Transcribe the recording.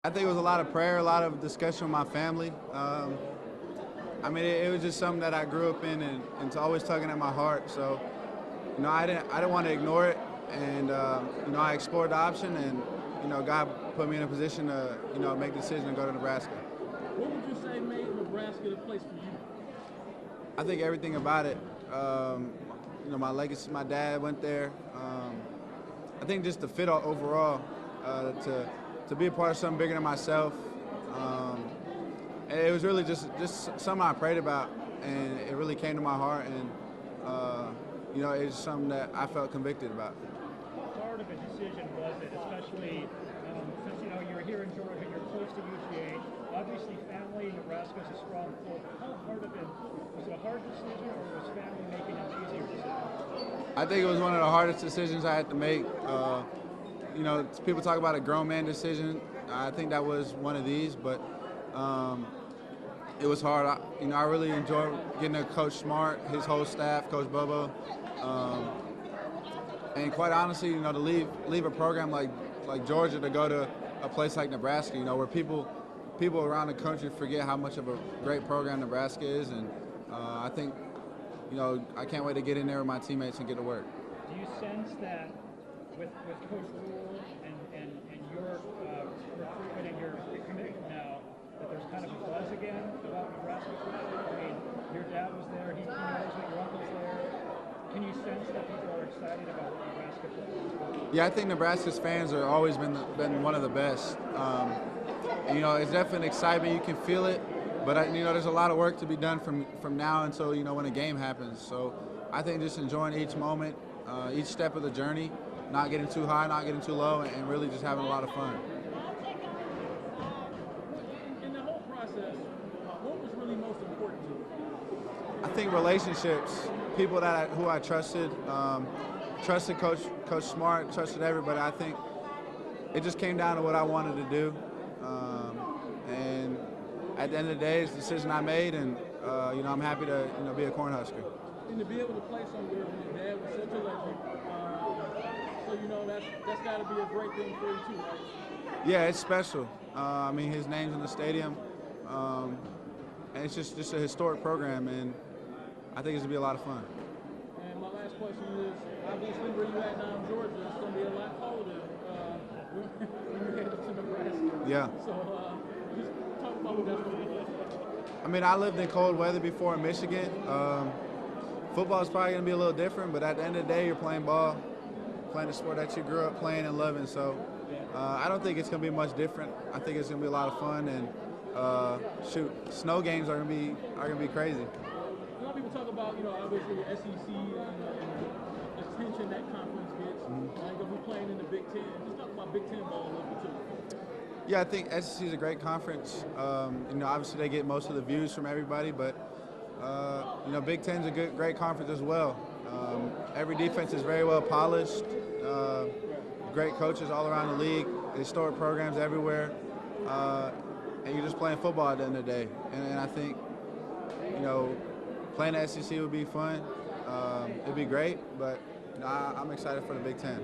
I think it was a lot of prayer, a lot of discussion with my family. I mean, it was just something that I grew up in, and it's always tugging at my heart. So, I didn't want to ignore it, and I explored the option, and God put me in a position to make the decision to go to Nebraska. What would you say made Nebraska the place for you? I think everything about it. My legacy. My dad went there. I think just the fit overall, to be a part of something bigger than myself. And it was really just something I prayed about, and it really came to my heart, and it's something that I felt convicted about. How hard of a decision was it, especially since you're here in Georgia, you're close to UGA. Obviously, family in Nebraska is a strong pull. How hard of it was it a hard decision, or was family making an easier decision? I think it was one of the hardest decisions I had to make. People talk about a grown man decision. I think that was one of these, but it was hard. I really enjoyed getting to Coach Smart, his whole staff, Coach Bobo, and quite honestly, to leave a program like Georgia to go to a place like Nebraska, where people around the country forget how much of a great program Nebraska is, and I think, I can't wait to get in there with my teammates and get to work. Do you sense that with Coach Rule and your recruitment and your commitment now, that there's kind of a buzz again about Nebraska football? I mean, your dad was there, he knows that your uncle's there. Can you sense that people are excited about Nebraska football? Yeah, I think Nebraska's fans have always been one of the best. It's definitely excitement. You can feel it, but there's a lot of work to be done from now until when a game happens. So I think just enjoying each moment, each step of the journey, not getting too high, not getting too low, and really just having a lot of fun. In the whole process, what was really most important to you? I think relationships, people who I trusted, trusted Coach Smart, trusted everybody. I think it just came down to what I wanted to do, and at the end of the day, it's a decision I made, and I'm happy to be a Cornhusker. And to be able to play somewhere when your dad was such a legend, so that's got to be a great thing for you too, right? Yeah, it's special. His name's in the stadium, and it's just a historic program, and I think it's gonna be a lot of fun. And my last question is, obviously where you at now in Georgia, it's gonna be a lot colder when you head to Nebraska. Yeah. So just talk about what that's gonna be like. I lived in cold weather before in Michigan. Football is probably gonna be a little different, but at the end of the day, you're playing ball, playing the sport that you grew up playing and loving. So I don't think it's gonna be much different. I think it's gonna be a lot of fun, and snow games are gonna be crazy. A lot of people talk about, obviously the SEC and the attention that conference gets. Like if we're playing in the Big Ten, just talk about Big Ten ball a little bit too. Yeah, I think SEC is a great conference. Obviously they get most of the views from everybody, but Big Ten's a great conference as well. Every defense is very well polished. Great coaches all around the league. Historic programs everywhere, and you're just playing football at the end of the day. And I think, playing the SEC would be fun. It'd be great, but I'm excited for the Big Ten.